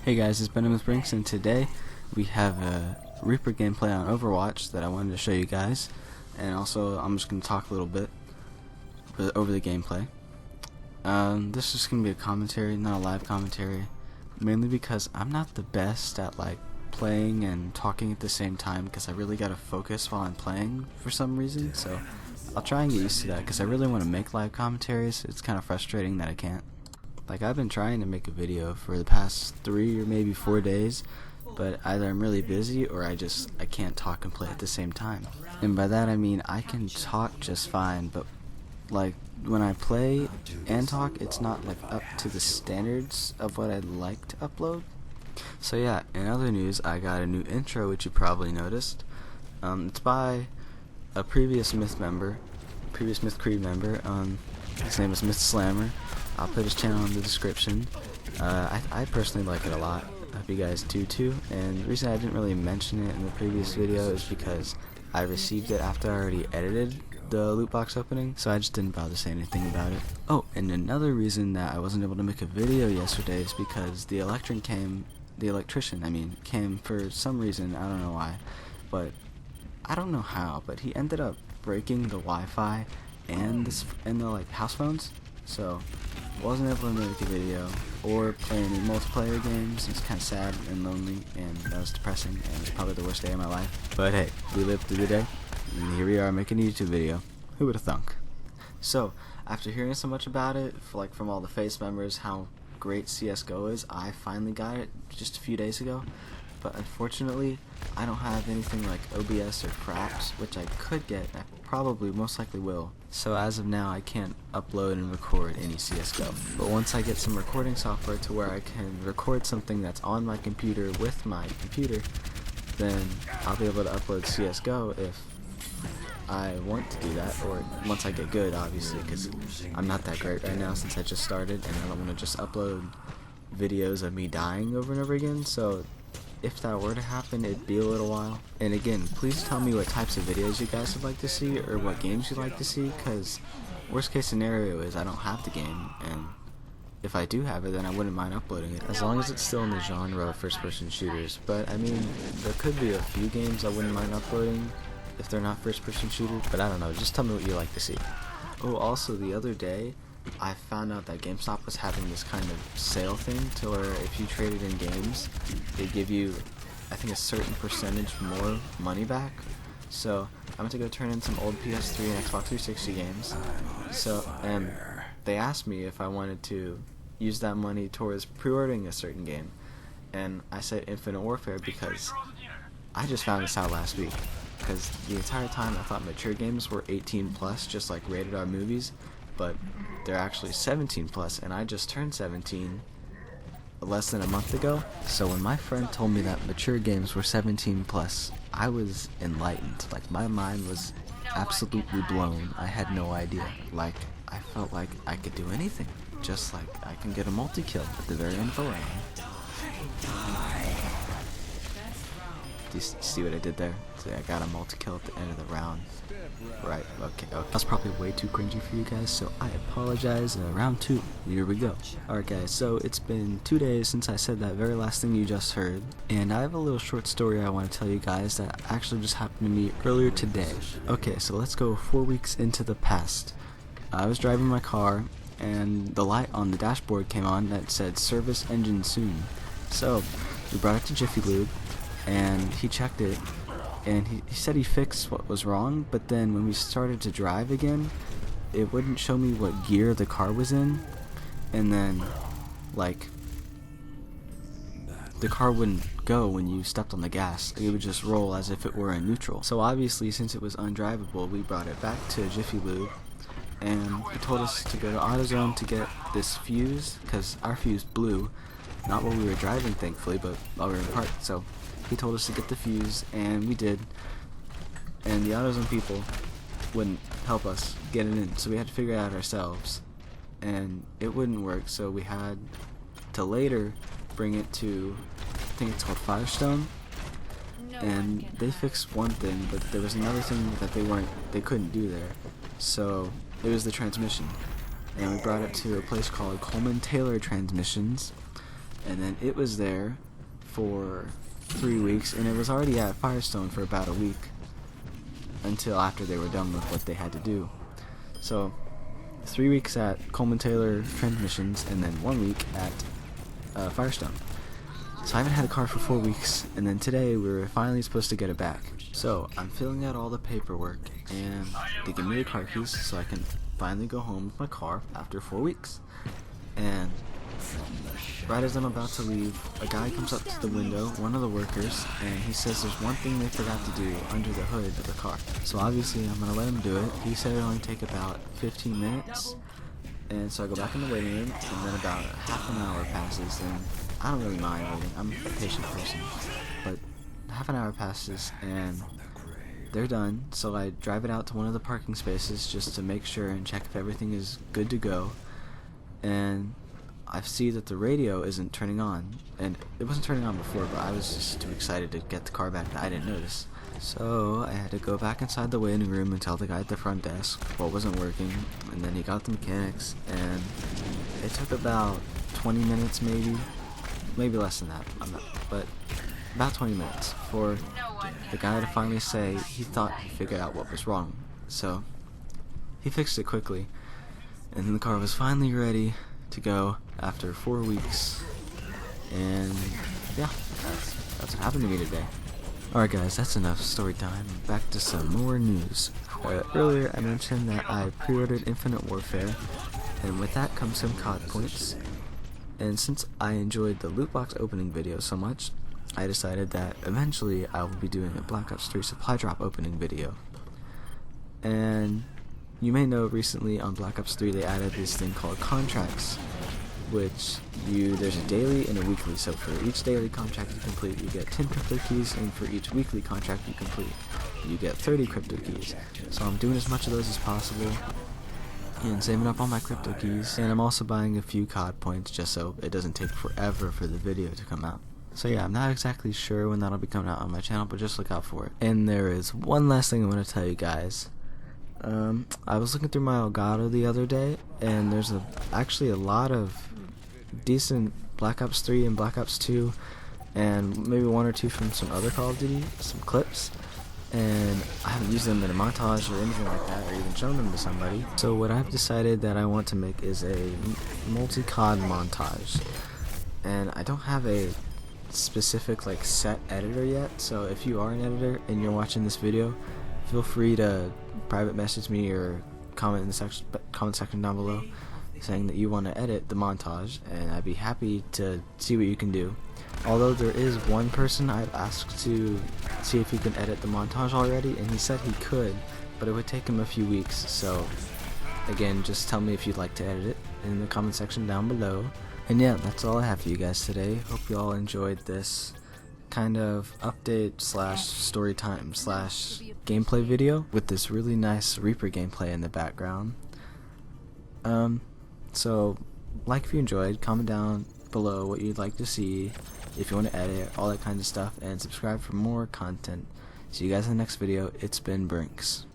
Hey guys, it's Ben with Brinks, and today we have a Reaper gameplay on Overwatch that I wanted to show you guys, and also I'm just going to talk a little bit over the gameplay. This is going to be a commentary, not a live commentary, mainly because I'm not the best at like playing and talking at the same time, because I really got to focus while I'm playing for some reason, so I'll try and get used to that, because I really want to make live commentaries. It's kind of frustrating that I can't. Like, I've been trying to make a video for the past 3 or maybe 4 days, but either I'm really busy or I can't talk and play at the same time. And by that I mean I can talk just fine, but like when I play and talk, it's not like up to the standards of what I'd like to upload. So yeah, in other news, I got a new intro, which you probably noticed. It's by a previous Myth Creed member. His name is Myth Slammer. I'll put his channel in the description. I personally like it a lot. I hope you guys do too. And the reason I didn't really mention it in the previous video is because I received it after I already edited the loot box opening, so I just didn't bother saying anything about it. Oh, and another reason that I wasn't able to make a video yesterday is because the electrician came for some reason. I don't know why, but I don't know how, but he ended up breaking the Wi-Fi and the like house phones, so wasn't able to make a video or play any multiplayer games. It's kind of sad and lonely, and that was depressing, and it's probably the worst day of my life. But hey, we lived through the day, and here we are making a YouTube video. Who would have thunk? So after hearing so much about it, from all the face members, how great CS:GO is, I finally got it just a few days ago. But unfortunately, I don't have anything like OBS or Fraps, which I could get. I probably most likely will. So as of now, I can't upload and record any CS:GO. But once I get some recording software to where I can record something that's on my computer with my computer, then I'll be able to upload CS:GO if I want to do that, or once I get good, obviously, because I'm not that great right now since I just started, and I don't want to just upload videos of me dying over and over again. So if that were to happen, it'd be a little while. And again, please tell me what types of videos you guys would like to see, or what games you'd like to see, because worst case scenario is I don't have the game, and if I do have it, then I wouldn't mind uploading it, as long as it's still in the genre of first-person shooters. But I mean, there could be a few games I wouldn't mind uploading if they're not first-person shooters, but I don't know, just tell me what you like to see. Oh, also the other day, I found out that GameStop was having this kind of sale thing to where if you traded in games, they give you, I think, a certain percentage more money back. So I went to go turn in some old PS3 and Xbox 360 games. And they asked me if I wanted to use that money towards pre-ordering a certain game, and I said Infinite Warfare because I just found this out last week. Because the entire time I thought mature games were 18 plus, just like rated R movies, but they're actually 17 plus, and I just turned 17 less than a month ago. So when my friend told me that mature games were 17 plus, I was enlightened. Like, my mind was absolutely blown. I had no idea. Like, I felt like I could do anything. Just like I can get a multi-kill at the very end of the round. Do you see what I did there? So I got a multi-kill at the end of the round. Right, okay. That's probably way too cringy for you guys, so I apologize. Round 2, here we go. Alright guys, so it's been 2 days since I said that very last thing you just heard, and I have a little short story I want to tell you guys that actually just happened to me earlier today. Okay, so let's go 4 weeks into the past. I was driving my car, and the light on the dashboard came on that said service engine soon. So we brought it to Jiffy Lube, and he checked it, and he said he fixed what was wrong, but then when we started to drive again, it wouldn't show me what gear the car was in, and then like the car wouldn't go when you stepped on the gas. It would just roll as if it were in neutral. So obviously, since it was undrivable, we brought it back to Jiffy Lube, and he told us to go to AutoZone to get this fuse, because our fuse blew, not while we were driving thankfully, but while we were in park. So he told us to get the fuse, and we did, and the AutoZone people wouldn't help us get it in, so we had to figure it out ourselves, and it wouldn't work, so we had to later bring it to, I think it's called Firestone, and they fixed one thing, but there was another thing that they couldn't do there. So it was the transmission, and we brought it to a place called Coleman Taylor Transmissions, and then it was there for 3 weeks, and it was already at Firestone for about a week until after they were done with what they had to do. So 3 weeks at Coleman Taylor Transmissions, and then 1 week at Firestone. So I haven't had a car for 4 weeks, and then today we were finally supposed to get it back. So I'm filling out all the paperwork, and they give me the car keys so I can finally go home with my car after 4 weeks. And right as I'm about to leave, a guy comes up to the window, one of the workers, and he says there's one thing they forgot to do under the hood of the car. So obviously I'm going to let him do it. He said it'll only take about 15 minutes. And so I go back in the waiting room, and then about half an hour passes, and I don't really mind waiting. I'm a patient person. But half an hour passes, and they're done. So I drive it out to one of the parking spaces just to make sure and check if everything is good to go. And I see that the radio isn't turning on, and it wasn't turning on before, but I was just too excited to get the car back that I didn't notice. So I had to go back inside the waiting room and tell the guy at the front desk what wasn't working, and then he got the mechanics, and it took about 20 minutes maybe less than that, but about 20 minutes for the guy to finally say he thought he figured out what was wrong. So he fixed it quickly, and then the car was finally ready to go after 4 weeks. And yeah, that's what happened to me today. Alright guys, that's enough story time. Back to some more news. Earlier I mentioned that I pre-ordered Infinite Warfare, and with that comes some COD points. And since I enjoyed the loot box opening video so much, I decided that eventually I will be doing a Black Ops 3 supply drop opening video. And you may know recently on Black Ops 3 they added this thing called contracts, which there's a daily and a weekly. So for each daily contract you complete, you get 10 crypto keys, and for each weekly contract you complete, you get 30 crypto keys. So I'm doing as much of those as possible and saving up all my crypto keys, and I'm also buying a few COD points just so it doesn't take forever for the video to come out. So yeah, I'm not exactly sure when that'll be coming out on my channel, but just look out for it. And there is one last thing I want to tell you guys. I was looking through my Elgato the other day, and there's actually a lot of decent Black Ops 3 and Black Ops 2, and maybe one or two from some other Call of Duty, some clips, and I haven't used them in a montage or anything like that, or even shown them to somebody. So what I've decided that I want to make is a multi-COD montage, and I don't have a specific set editor yet. So if you are an editor and you're watching this video, feel free to private message me or comment in the comment section down below saying that you want to edit the montage, and I'd be happy to see what you can do. Although there is one person I've asked to see if he can edit the montage already, and he said he could, but it would take him a few weeks. So again, just tell me if you'd like to edit it in the comment section down below. And yeah, that's all I have for you guys today. Hope you all enjoyed this kind of update slash story time slash gameplay video with this really nice Reaper gameplay in the background. So like if you enjoyed, comment down below what you'd like to see, if you want to edit, all that kind of stuff, and subscribe for more content. See you guys in the next video. It's been Brinks.